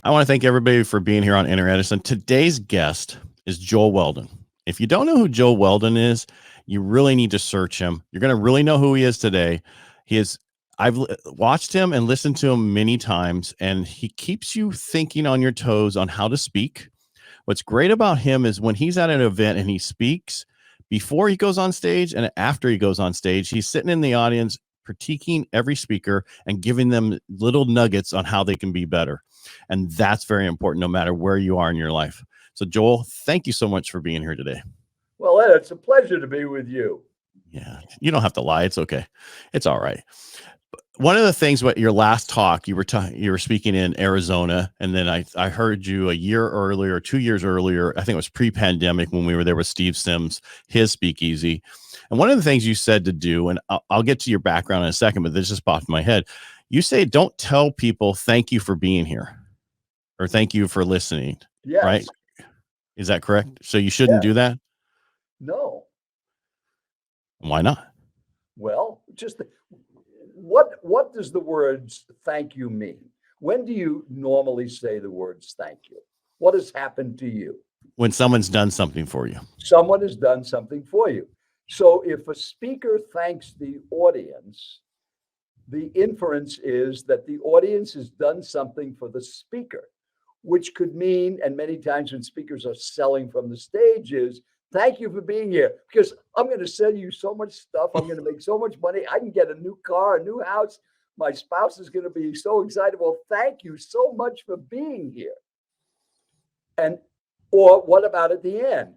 I want to thank everybody for being here on Inner Edison. Today's guest is Joel Weldon. If you don't know who Joel Weldon is, you really need to search him. You're going to really know who he is today. I've watched him and listened to him many times, and he keeps you thinking on your toes on how to speak. What's great about him is when he's at an event and he speaks, before he goes on stage and after he goes on stage, he's sitting in the audience critiquing every speaker and giving them little nuggets on how they can be better. And that's very important no matter where you are in your life. So Joel, thank you so much for being here today. Well, Ed, it's a pleasure to be with you. Yeah, you don't have to lie. It's okay. It's all right. One of the things, what your last talk, you were speaking in Arizona, and then I heard you a year earlier, 2 years earlier. I think it was pre-pandemic when we were there with Steve Sims, his speakeasy. And one of the things you said to do, and I'll get to your background in a second, but this just popped in my head. You say, don't tell people thank you for being here or thank you for listening. Yes. Right? Is that correct? So you shouldn't do that? No. Why not? Well, just what does the words thank you mean? When do you normally say the words thank you? What has happened to you? When someone's done something for you. Someone has done something for you. So if a speaker thanks the audience, the inference is that the audience has done something for the speaker, which could mean, and many times when speakers are selling from the stage, is thank you for being here, because I'm going to sell you so much stuff. I'm going to make so much money. I can get a new car, a new house. My spouse is going to be so excited. Well, thank you so much for being here. Or what about at the end?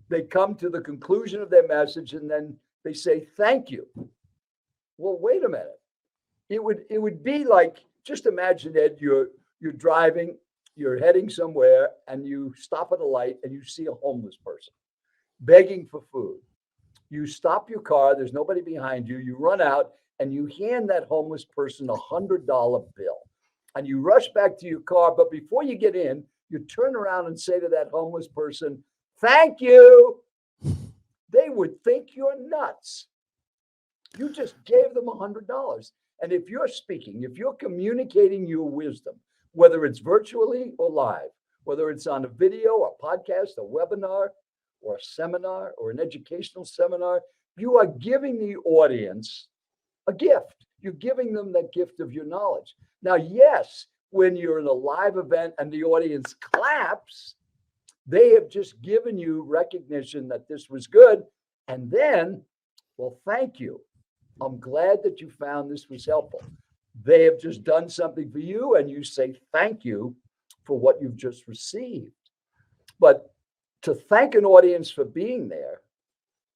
They come to the conclusion of their message and then they say, thank you. Well, wait a minute. It would be like, just imagine, Ed, you're driving, you're heading somewhere and you stop at a light and you see a homeless person begging for food. You stop your car, there's nobody behind you, you run out and you hand that homeless person $100 bill and you rush back to your car. But before you get in, you turn around and say to that homeless person, thank you. They would think you're nuts. You just gave them $100. And if you're speaking, if you're communicating your wisdom, whether it's virtually or live, whether it's on a video, a podcast, a webinar, or a seminar, or an educational seminar, you are giving the audience a gift. You're giving them that gift of your knowledge. Now, yes, when you're in a live event and the audience claps, they have just given you recognition that this was good. And then, well, thank you. I'm glad that you found this was helpful. They have just done something for you and you say thank you for what you've just received. But to thank an audience for being there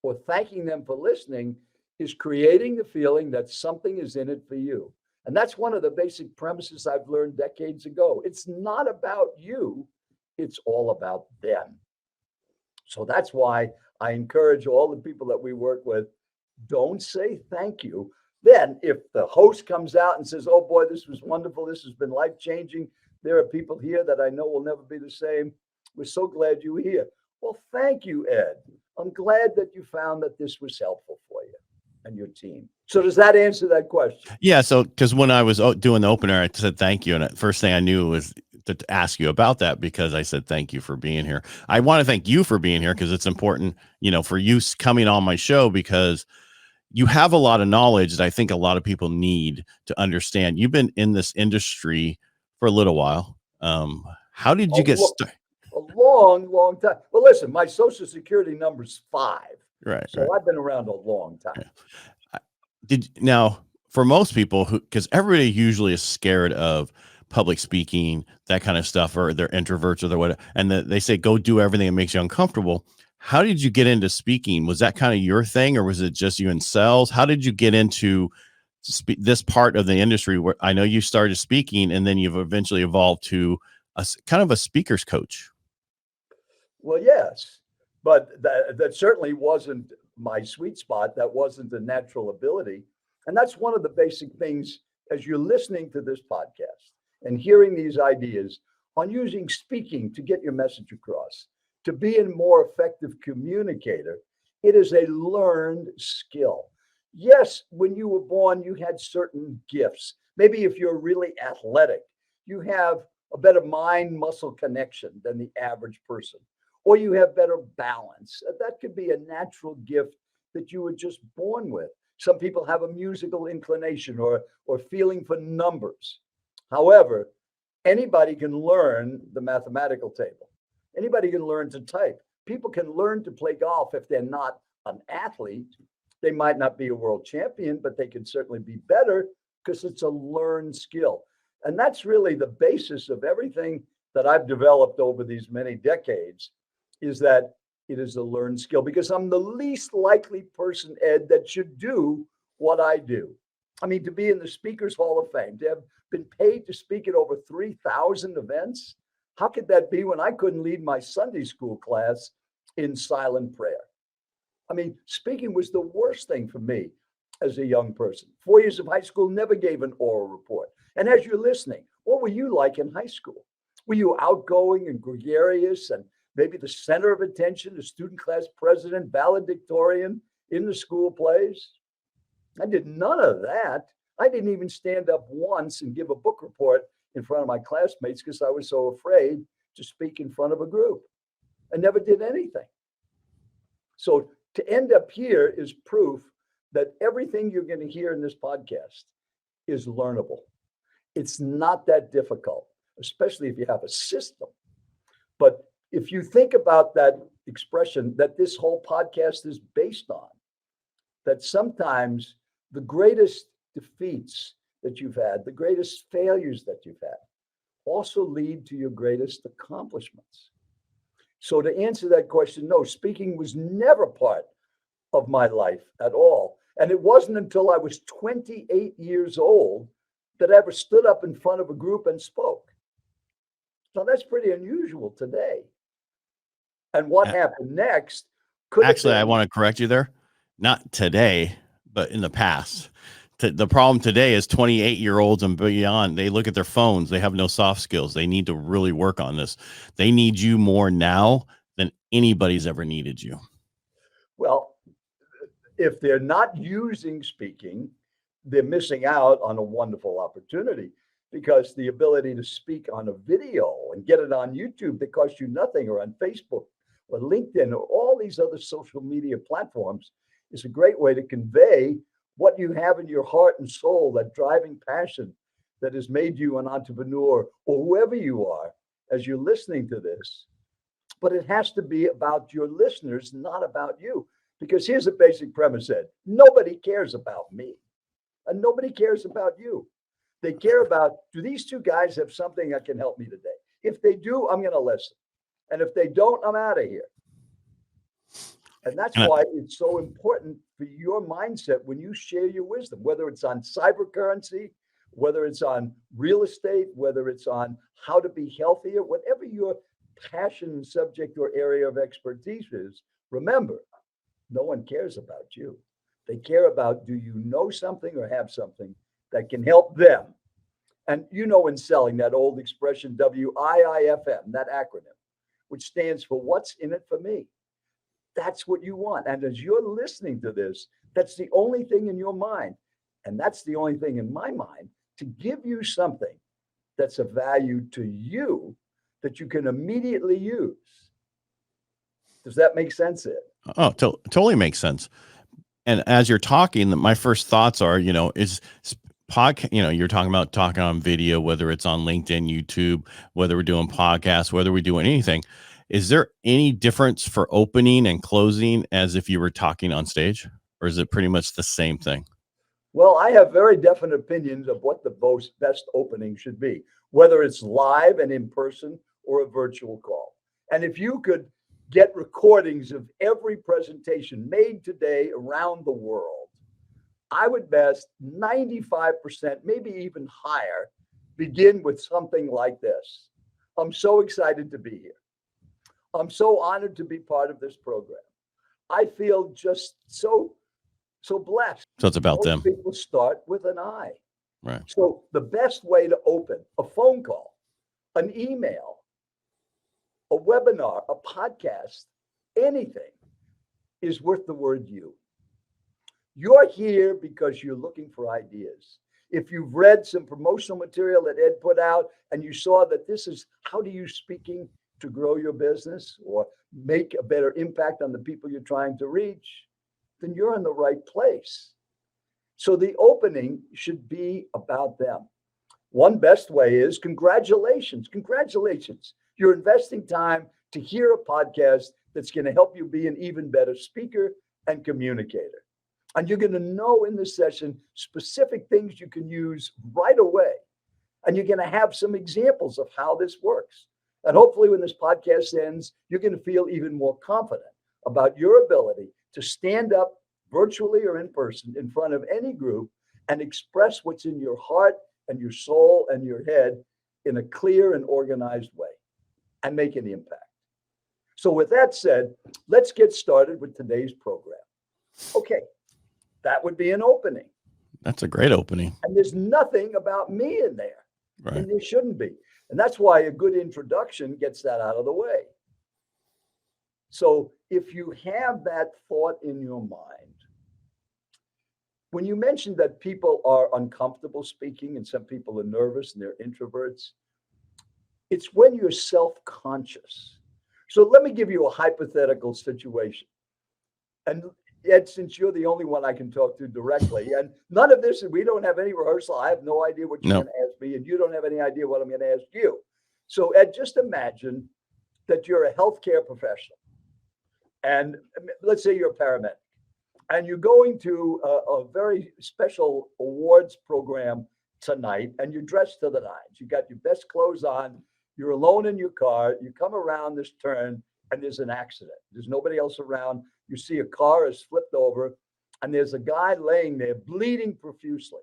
or thanking them for listening is creating the feeling that something is in it for you. And that's one of the basic premises I've learned decades ago. It's not about you. It's all about them. So that's why I encourage all the people that we work with, don't say thank you. Then if the host comes out and says, oh boy, this was wonderful, this has been life-changing, there are people here that I know will never be the same. We're so glad you were here. Well, thank you, Ed. I'm glad that you found that this was helpful for you and your team. So does that answer that question? Yeah. So, because when I was doing the opener, I said thank you. And the first thing I knew was to ask you about that, because I said thank you for being here. I want to thank you for being here because it's important, for you coming on my show, because you have a lot of knowledge that I think a lot of people need to understand. You've been in this industry for a little while. How did you get started? A long time. Well, listen, my social security number's 5. Right. So I've been around a long time. Yeah. Now, for most people because everybody usually is scared of public speaking, that kind of stuff, or they're introverts or they're whatever, and they say, go do everything that makes you uncomfortable. How did you get into speaking? Was that kind of your thing, or was it just you in sales? How did you get into this part of the industry where I know you started speaking and then you've eventually evolved to kind of a speaker's coach? Well, yes, but that certainly wasn't my sweet spot. That wasn't the natural ability. And that's one of the basic things as you're listening to this podcast and hearing these ideas on using speaking to get your message across, to be a more effective communicator. It is a learned skill. Yes, when you were born, you had certain gifts. Maybe if you're really athletic, you have a better mind-muscle connection than the average person, or you have better balance. That could be a natural gift that you were just born with. Some people have a musical inclination or feeling for numbers. However, anybody can learn the mathematical table. Anybody can learn to type. People can learn to play golf if they're not an athlete. They might not be a world champion, but they can certainly be better because it's a learned skill. And that's really the basis of everything that I've developed over these many decades, is that it is a learned skill, because I'm the least likely person, Ed, that should do what I do. I mean, to be in the Speakers Hall of Fame, to have been paid to speak at over 3,000 events. How could that be when I couldn't lead my Sunday school class in silent prayer? I mean, speaking was the worst thing for me as a young person. 4 years of high school, never gave an oral report. And as you're listening, what were you like in high school? Were you outgoing and gregarious and maybe the center of attention, the student class president, valedictorian in the school plays? I did none of that. I didn't even stand up once and give a book report in front of my classmates because I was so afraid to speak in front of a group. I never did anything. So to end up here is proof that everything you're going to hear in this podcast is learnable. It's not that difficult, especially if you have a system. But if you think about that expression that this whole podcast is based on, that sometimes the greatest defeats that you've had, the greatest failures that you've had, also lead to your greatest accomplishments. So to answer that question, no, speaking was never part of my life at all. And it wasn't until I was 28 years old that I ever stood up in front of a group and spoke. Now that's pretty unusual today. And what happened next could actually, I want to correct you there. Not today, but in the past. The problem today is 28-year-olds and beyond. They look at their phones. They have no soft skills. They need to really work on this. They need you more now than anybody's ever needed you. Well, if they're not using speaking, they're missing out on a wonderful opportunity, because the ability to speak on a video and get it on YouTube that costs you nothing, or on Facebook or LinkedIn or all these other social media platforms, is a great way to convey what you have in your heart and soul, that driving passion that has made you an entrepreneur, or whoever you are as you're listening to this. But it has to be about your listeners, not about you. Because here's the basic premise, Ed. Nobody cares about me, and nobody cares about you. They care about, do these two guys have something that can help me today? If they do, I'm going to listen. And if they don't, I'm out of here. And that's why it's so important for your mindset when you share your wisdom, whether it's on cyber currency, whether it's on real estate, whether it's on how to be healthier, whatever your passion, subject, or area of expertise is. Remember, no one cares about you. They care about, do you know something or have something that can help them? And you know, in selling, that old expression, WIIFM, that acronym, which stands for what's in it for me. That's what you want. And as you're listening to this, that's the only thing in your mind. And that's the only thing in my mind, to give you something that's of value to you that you can immediately use. Does that make sense, Ed? Oh, totally makes sense. And as you're talking, my first thoughts are, is podcast, you're talking about talking on video, whether it's on LinkedIn, YouTube, whether we're doing podcasts, whether we're doing anything. Is there any difference for opening and closing as if you were talking on stage, or is it pretty much the same thing? Well, I have very definite opinions of what the best opening should be, whether it's live and in person or a virtual call. And if you could get recordings of every presentation made today around the world, I would best 95%, maybe even higher, begin with something like this. I'm so excited to be here. I'm so honored to be part of this program. I feel just so blessed. So it's about them. People start with an I. Right. So the best way to open a phone call, an email, a webinar, a podcast, anything is worth the word you. You're here because you're looking for ideas. If you've read some promotional material that Ed put out and you saw that this is how do you speaking to grow your business or make a better impact on the people you're trying to reach, then you're in the right place. So the opening should be about them. One best way is congratulations. Congratulations. You're investing time to hear a podcast that's going to help you be an even better speaker and communicator. And you're going to know in this session specific things you can use right away. And you're going to have some examples of how this works. And hopefully when this podcast ends, you're going to feel even more confident about your ability to stand up virtually or in person in front of any group and express what's in your heart and your soul and your head in a clear and organized way and make an impact. So with that said, let's get started with today's program. Okay, that would be an opening. That's a great opening. And there's nothing about me in there. Right. And there shouldn't be. And that's why a good introduction gets that out of the way. So if you have that thought in your mind, when you mentioned that people are uncomfortable speaking and some people are nervous and they're introverts, it's when you're self-conscious. So let me give you a hypothetical situation. And Ed, since you're the only one I can talk to directly, and none of this, we don't have any rehearsal. I have no idea what you're going to ask me, and you don't have any idea what I'm going to ask you. So Ed, just imagine that you're a healthcare professional. And let's say you're a paramedic. And you're going to a very special awards program tonight, and you're dressed to the nines. You got your best clothes on. You're alone in your car. You come around this turn, and there's an accident. There's nobody else around. You see a car is flipped over, and there's a guy laying there bleeding profusely.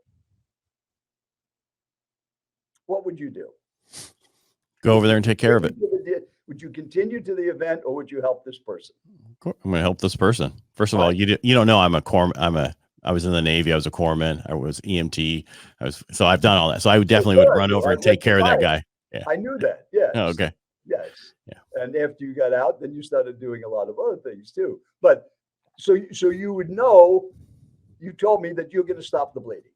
What would you do? Go over there and take care of it. Would you continue to the event, or would you help this person? I'm going to help this person. First of all, you don't know I was in the Navy. I was a corpsman. I was EMT. So I've done all that. So I would definitely would run over and take care of that guy. Yeah. I knew that. Yes. Oh, okay. Yes. Yeah. And after you got out, then you started doing a lot of other things too. But so you would know, you told me that you're going to stop the bleeding.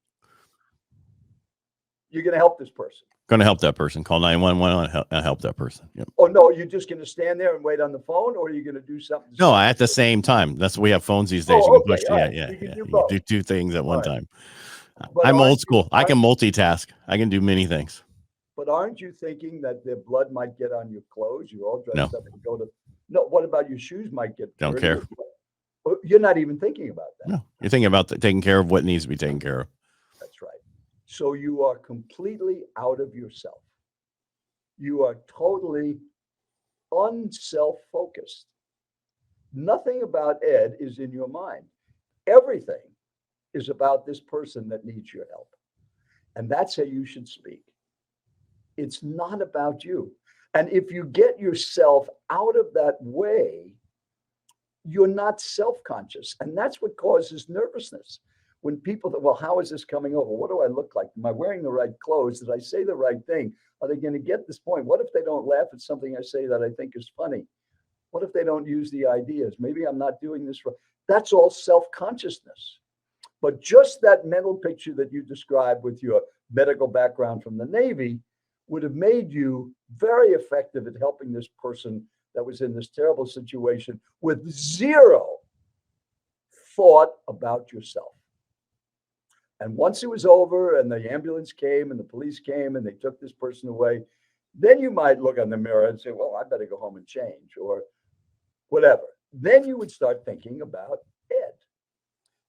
You're going to help this person. Going to help that person. Call 911 and help that person. Yep. Oh, no, you're just going to stand there and wait on the phone, or are you going to do something? No, at the same time. That's what we have phones these days. Oh, you can push. okay, Yeah. You You do two things at one time. But I'm old school. I can multitask. I can do many things. But aren't you thinking that their blood might get on your clothes? You're all dressed No. up and go to. No, what about your shoes might get? Don't dirty? care. You're not even thinking about that. No, you're thinking about taking care of what needs to be taken care of. That's right. So you are completely out of yourself. You are totally unself-focused. Nothing about Ed is in your mind. Everything is about this person that needs your help. And that's how you should speak. It's not about you. And if you get yourself out of that way, you're not self-conscious. And that's what causes nervousness. When people think, well, how is this coming over? What do I look like? Am I wearing the right clothes? Did I say the right thing? Are they going to get this point? What if they don't laugh at something I say that I think is funny? What if they don't use the ideas? Maybe I'm not doing this right. That's all self-consciousness. But just that mental picture that you described with your medical background from the Navy would have made you very effective at helping this person that was in this terrible situation with zero thought about yourself. And once it was over and the ambulance came and the police came and they took this person away, then you might look in the mirror and say, well, I better go home and change or whatever. Then you would start thinking about Ed.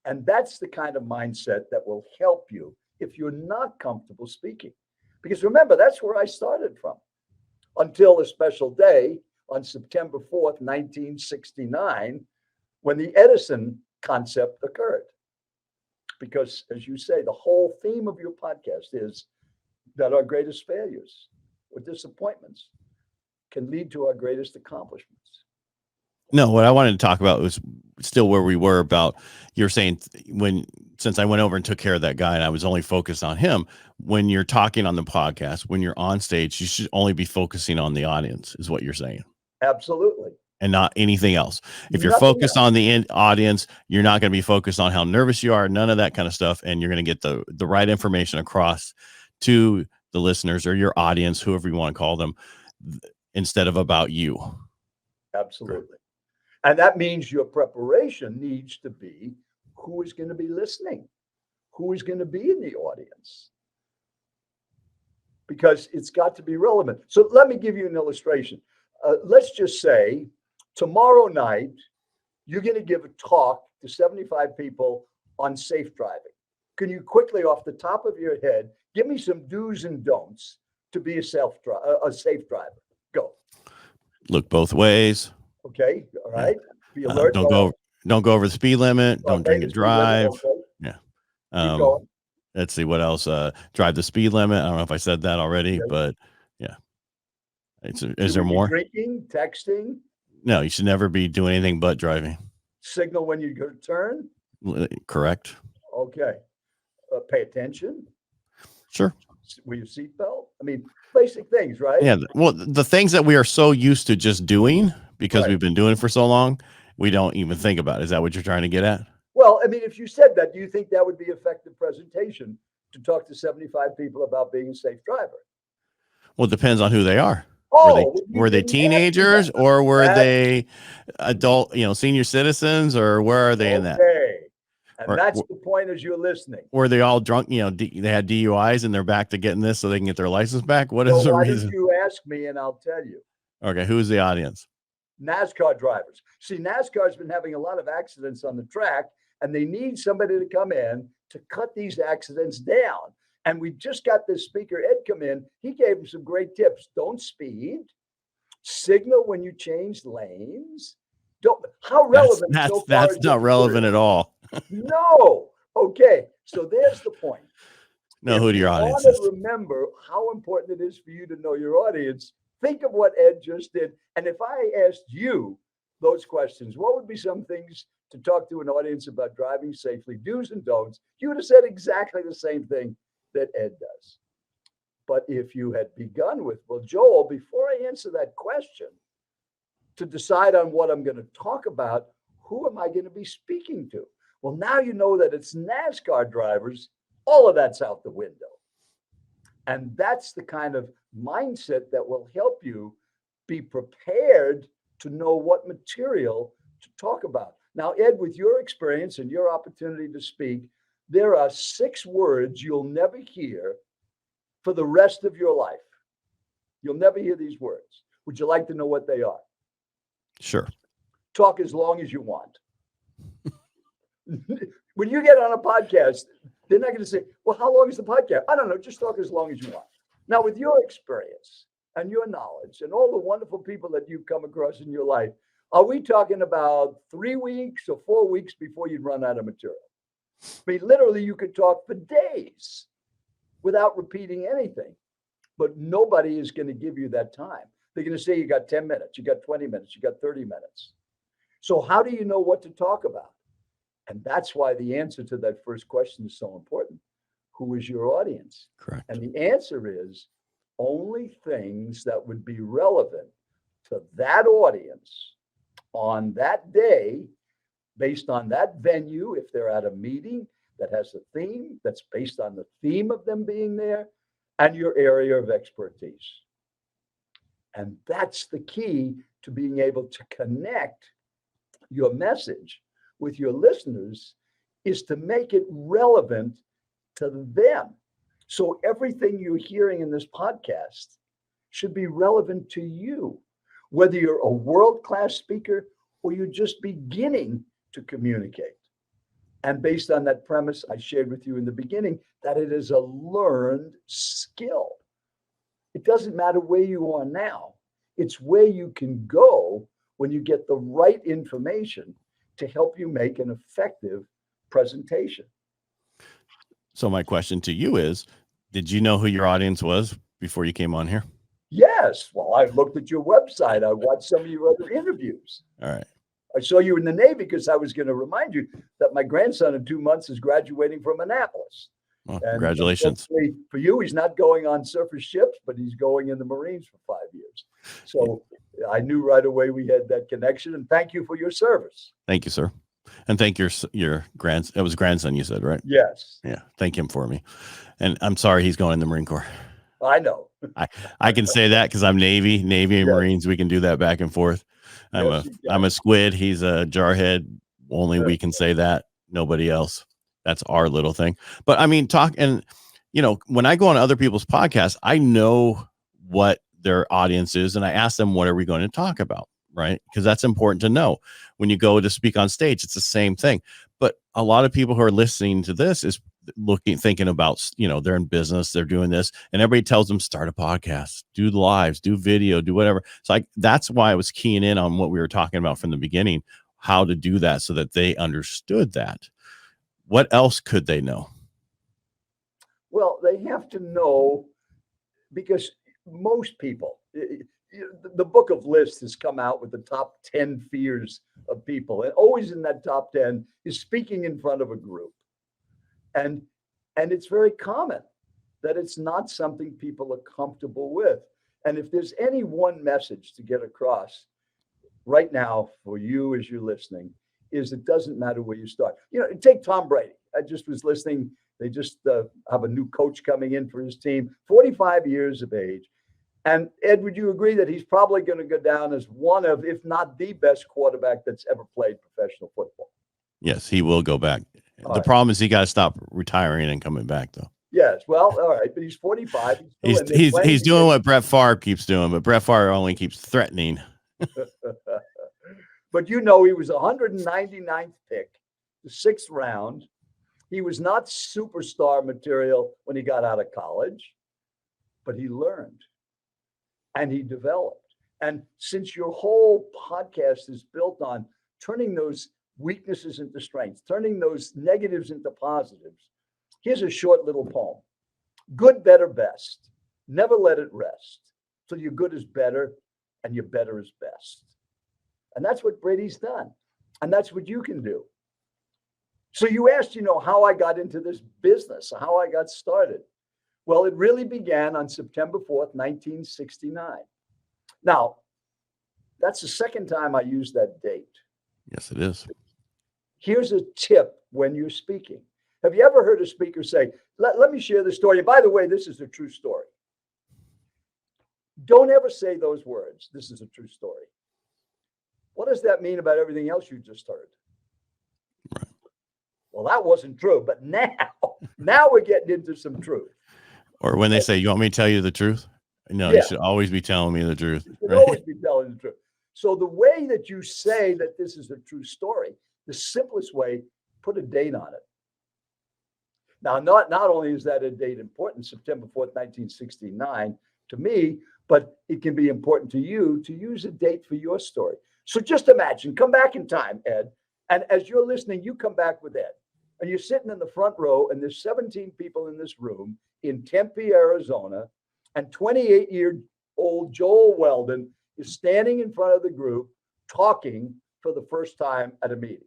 And that's the kind of mindset that will help you if you're not comfortable speaking. Because remember, that's where I started from until a special day on September 4th, 1969, when the Edison concept occurred. Because, as you say, the whole theme of your podcast is that our greatest failures or disappointments can lead to our greatest accomplishments. No, what I wanted to talk about was still where we were about, you're saying since I went over and took care of that guy and I was only focused on him, when you're talking on the podcast, when you're on stage, you should only be focusing on the audience is what you're saying. Absolutely. and not anything else. If you're Nothing focused else. on the audience, you're not going to be focused on how nervous you are, none of that kind of stuff. And you're going to get the right information across to the listeners or your audience, whoever you want to call them, instead of about you. Absolutely. And that means your preparation needs to be who is going to be listening, who is going to be in the audience, because it's got to be relevant. So let me give you an illustration. Let's just say tomorrow night, you're going to give a talk to 75 people on safe driving. Can you quickly, off the top of your head, give me some do's and don'ts to be a safe driver? Go. Look both ways. Okay. All right. Yeah. Be alert. Don't go over the speed limit. Don't drink and drive. Okay. Yeah. Keep going. Let's see what else. Drive the speed limit. I don't know if I said that already, but yeah. Is there more? Drinking, texting. No, you should never be doing anything but driving. Signal when you go to turn. Correct. Okay. Pay attention. Sure. Wear your seatbelt. I mean, basic things, right? Yeah. Well, the things that we are so used to just doing because we've been doing it for so long, we don't even think about. Is that what you're trying to get at? Well, I mean, if you said that, do you think that would be effective presentation to talk to 75 people about being a safe driver? Well, it depends on who they are. Oh, were they teenagers or were they adult, senior citizens, or where are they in that? And that's the point as you're listening. Were they all drunk? They had DUIs and they're back to getting this so they can get their license back. What is the reason? Why don't you ask me and I'll tell you. Okay. Who's the audience? NASCAR drivers. See, NASCAR's been having a lot of accidents on the track, and they need somebody to come in to cut these accidents down. And we just got this speaker, Ed, come in. He gave them some great tips. Don't speed. Signal when you change lanes. How relevant? That's not relevant at all. No. Okay. So there's the point. Know who your audience is. is. Remember how important it is for you to know your audience. Think of what Ed just did. And if I asked you those questions, what would be some things to talk to an audience about driving safely, do's and don'ts? You would have said exactly the same thing that Ed does. But if you had begun with, well, Joel, before I answer that question, to decide on what I'm going to talk about, who am I going to be speaking to? Well, now you know that it's NASCAR drivers. All of that's out the window. And that's the kind of mindset that will help you be prepared to know what material to talk about. Now, Ed, with your experience and your opportunity to speak, there are 6 words you'll never hear for the rest of your life. You'll never hear these words. Would you like to know what they are? Sure. Talk as long as you want. When you get on a podcast, they're not going to say, well, how long is the podcast? I don't know. Just talk as long as you want. Now, with your experience and your knowledge and all the wonderful people that you've come across in your life, are we talking about 3 weeks or 4 weeks before you'd run out of material? I mean, literally, you could talk for days without repeating anything, but nobody is going to give you that time. They're going to say you got 10 minutes, you got 20 minutes, you got 30 minutes. So how do you know what to talk about? And that's why the answer to that first question is so important. Who is your audience? Correct. And the answer is only things that would be relevant to that audience on that day, based on that venue. If they're at a meeting that has a theme, that's based on the theme of them being there and your area of expertise. And that's the key to being able to connect your message with your listeners, is to make it relevant to them. So everything you're hearing in this podcast should be relevant to you, whether you're a world-class speaker or you're just beginning to communicate. And based on that premise I shared with you in the beginning, that it is a learned skill. It doesn't matter where you are now. It's where you can go when you get the right information to help you make an effective presentation. So my question to you is, did you know who your audience was before you came on here? Yes. Well, I looked at your website. I watched some of your other interviews. All right. I saw you in the Navy because I was going to remind you that my grandson in 2 months is graduating from Annapolis. Well, And congratulations. hopefully for you, he's not going on surface ships, but he's going in the Marines for 5 years. So I knew right away we had that connection. And thank you for your service. Thank you, sir. And thank your grandson. It was grandson, you said, right? Yes, Yeah. Thank him for me. And I'm sorry he's going in the Marine Corps. I know. I can say that because I'm Navy and Yes. Marines. We can do that back and forth. Yes, you can. I'm a squid. He's a jarhead. Only we can say that. Nobody else. That's our little thing. But I mean, when I go on other people's podcasts, I know what their audience is, and I ask them, what are we going to talk about? Right? Because that's important to know. When you go to speak on stage, it's the same thing. But a lot of people who are listening to this is thinking about, they're in business, they're doing this, and everybody tells them start a podcast, do lives, do video, do whatever. So that's why I was keying in on what we were talking about from the beginning, how to do that so that they understood that. What else could they know? Well, they have to know, because most people, the book of lists has come out with the top 10 fears of people. And always in that top 10 is speaking in front of a group. And it's very common that it's not something people are comfortable with. And if there's any one message to get across right now for you as you're listening, is it doesn't matter where you start. Take Tom Brady. I just was listening. They just have a new coach coming in for his team, 45 years of age. And Ed, would you agree that he's probably going to go down as one of, if not the best quarterback that's ever played professional football? Yes, he will go back. All the right. problem is he got to stop retiring and coming back, though. Yes. Well, all right. But he's 45. He's doing what Brett Favre keeps doing, but Brett Favre only keeps threatening. But he was 199th pick, the 6th round. He was not superstar material when he got out of college, but he learned and he developed. And since your whole podcast is built on turning those weaknesses into strengths, turning those negatives into positives, here's a short little poem. Good, better, best. Never let it rest till your good is better and your better is best. And that's what Brady's done. And that's what you can do. So you asked, how I got into this business, how I got started. Well, it really began on September 4th, 1969. Now, that's the second time I used that date. Yes, it is. Here's a tip when you're speaking. Have you ever heard a speaker say, let me share this story? And by the way, this is a true story. Don't ever say those words. This is a true story. What does that mean about everything else you just heard? Right. Well, that wasn't true, but now we're getting into some truth. Or when they say, you want me to tell you the truth? No, You should always be telling me the truth. You should always be telling the truth. So the way that you say that this is a true story, the simplest way, put a date on it. Now, not only is that a date important, September 4th, 1969, to me, but it can be important to you to use a date for your story. So just imagine, come back in time, Ed, and as you're listening, you come back with Ed, and you're sitting in the front row, and there's 17 people in this room in Tempe, Arizona, and 28-year-old Joel Weldon is standing in front of the group talking for the first time at a meeting.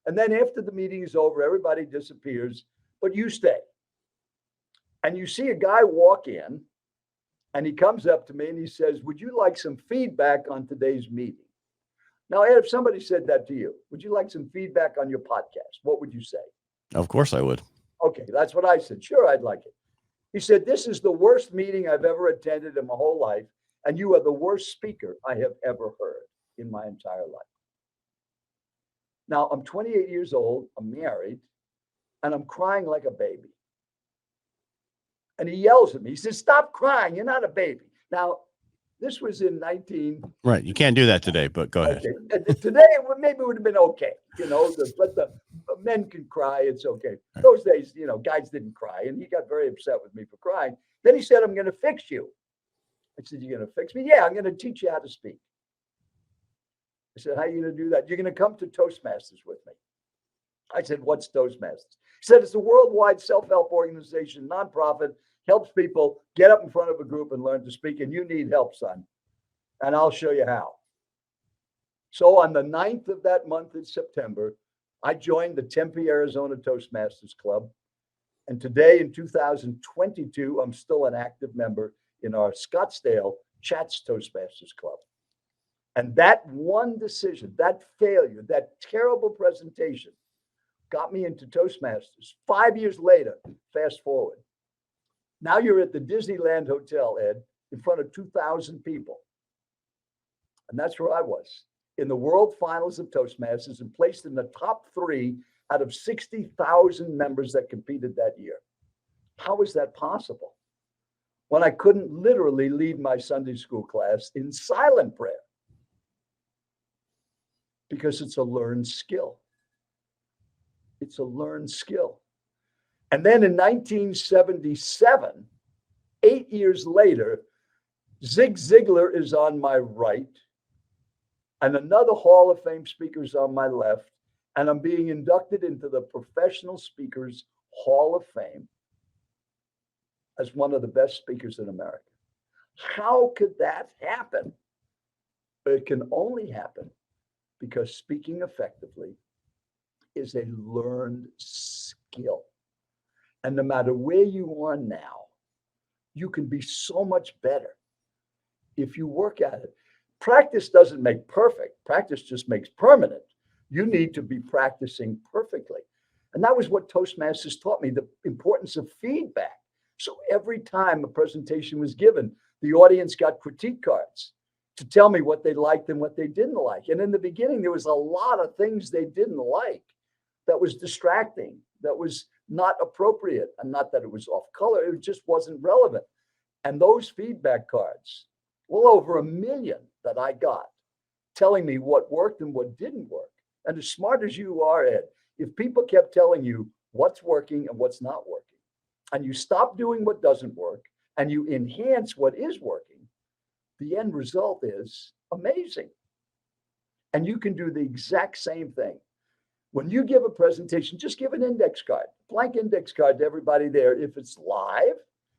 And then after the meeting is over, everybody disappears, but you stay. And you see a guy walk in, and he comes up to me and he says, would you like some feedback on today's meeting? Now, Ed, if somebody said that to you, would you like some feedback on your podcast? What would you say? Of course I would. Okay, that's what I said. Sure, I'd like it. He said, this is the worst meeting I've ever attended in my whole life, and you are the worst speaker I have ever heard in my entire life. Now, I'm 28 years old, I'm married, and I'm crying like a baby. And he yells at me. He says, stop crying. You're not a baby. Now, this was in 19. Right. You can't do that today, but go ahead. Okay. Today, maybe it would have been okay. But the men can cry. It's okay. Those days, guys didn't cry. And he got very upset with me for crying. Then he said, I'm going to fix you. I said, you're going to fix me? Yeah, I'm going to teach you how to speak. I said, how are you going to do that? You're going to come to Toastmasters with me. I said, what's Toastmasters? He said, it's a worldwide self-help organization, nonprofit, helps people get up in front of a group and learn to speak. And you need help, son. And I'll show you how. So on the 9th of that month in September, I joined the Tempe, Arizona Toastmasters Club. And today in 2022, I'm still an active member in our Scottsdale Chats Toastmasters Club. And that one decision, that failure, that terrible presentation got me into Toastmasters. 5 years later, fast forward. Now you're at the Disneyland Hotel, Ed, in front of 2,000 people. And that's where I was, in the world finals of Toastmasters and placed in the top 3 out of 60,000 members that competed that year. How is that possible? When I couldn't literally lead my Sunday school class in silent prayer. Because it's a learned skill. It's a learned skill. And then in 1977, 8 years later, Zig Ziglar is on my right, and another Hall of Fame speaker is on my left, and I'm being inducted into the Professional Speakers Hall of Fame as one of the best speakers in America. How could that happen? It can only happen because speaking effectively is a learned skill. And no matter where you are now, you can be so much better if you work at it. Practice doesn't make perfect. Practice just makes permanent. You need to be practicing perfectly. And that was what Toastmasters taught me, the importance of feedback. So every time a presentation was given, the audience got critique cards to tell me what they liked and what they didn't like. And in the beginning, there was a lot of things they didn't like that was distracting, that was not appropriate. And not that it was off color, it just wasn't relevant. And those feedback cards, well over 1 million that I got, telling me what worked and what didn't work. And as smart as you are, Ed, if people kept telling you what's working and what's not working, and you stop doing what doesn't work and you enhance what is working, the end result is amazing. And you can do the exact same thing. When you give a presentation, just give an index card, blank index card to everybody there. If it's live,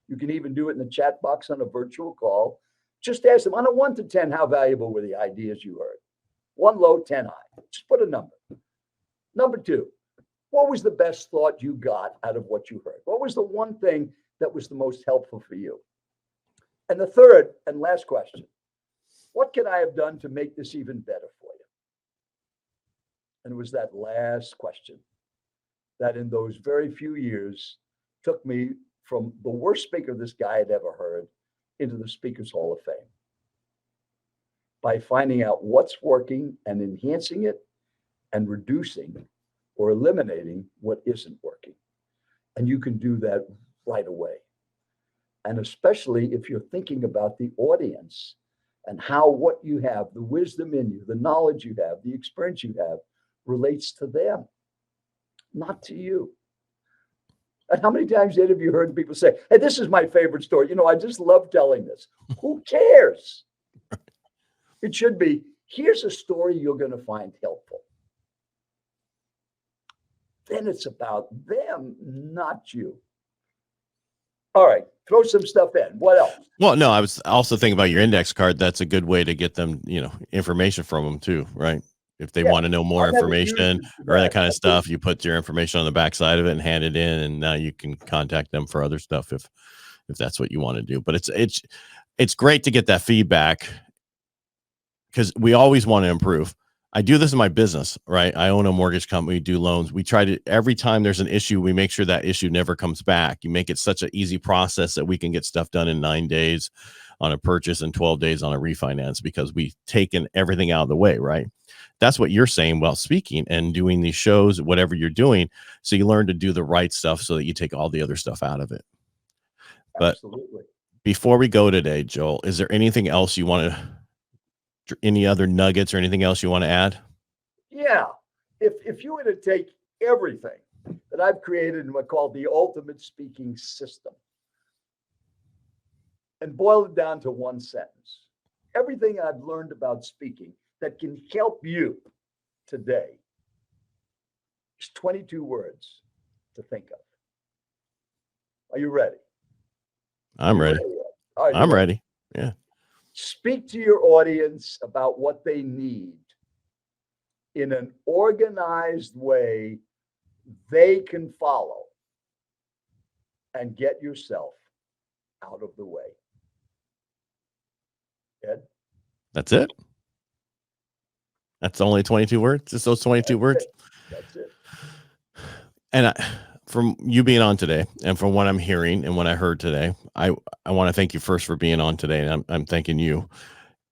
you can even do it in the chat box on a virtual call. Just ask them on a 1 to 10, how valuable were the ideas you heard? 1 low, 10 high. Just put a number. Number 2, what was the best thought you got out of what you heard? What was the one thing that was the most helpful for you? And the third and last question, what could I have done to make this even better for you? And it was that last question that in those very few years took me from the worst speaker this guy had ever heard into the Speakers Hall of Fame. By finding out what's working and enhancing it and reducing or eliminating what isn't working. And you can do that right away. And especially if you're thinking about the audience and how what you have, the wisdom in you, the knowledge you have, the experience you have relates to them, not to you. And how many times have you heard people say, hey, this is my favorite story. You know, I just love telling this. Who cares? It should be, here's a story you're going to find helpful. Then it's about them, not you. All right, throw some stuff in. What else? Well, no, I was also thinking about your index card. That's a good way to get them, information from them too, right? If they want to know more information or that kind of stuff, you put your information on the backside of it and hand it in, and now you can contact them for other stuff if that's what you want to do. But it's great to get that feedback because we always want to improve. I do this in my business, right? I own a mortgage company, do loans. We try to, every time there's an issue, we make sure that issue never comes back. You make it such an easy process that we can get stuff done in 9 days on a purchase and 12 days on a refinance because we've taken everything out of the way, right? That's what you're saying while speaking and doing these shows, whatever you're doing. So you learn to do the right stuff so that you take all the other stuff out of it. But absolutely. Before we go today, Joel, is there anything else you want to, any other nuggets or anything else you want to add? Yeah. If you were to take everything that I've created in what I call the ultimate speaking system and boil it down to one sentence, everything I've learned about speaking that can help you today is 22 words to think of. Are you ready? I'm ready. I'm ready. Yeah. Speak to your audience about what they need in an organized way they can follow. and get yourself out of the way. Ed? That's it. That's only 22 words. Just those 22 words. That's it. And from you being on today, and from what I'm hearing and what I heard today, I want to thank you first for being on today, and I'm thanking you.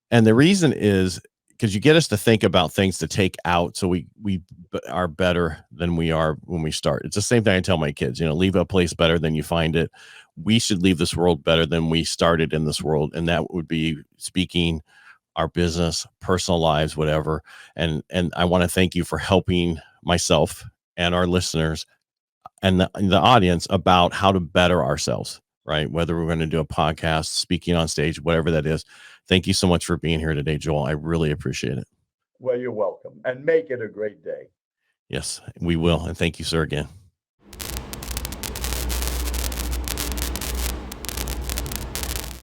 And the reason is because you get us to think about things to take out, so we are better than we are when we start. It's the same thing I tell my kids. Leave a place better than you find it. We should leave this world better than we started in this world, and that would be speaking, our business, personal lives, whatever. And I want to thank you for helping myself and our listeners and the audience about how to better ourselves, right? Whether we're going to do a podcast, speaking on stage, whatever that is. Thank you so much for being here today, Joel. I really appreciate it. Well, you're welcome. And make it a great day. Yes, we will. And thank you, sir, again.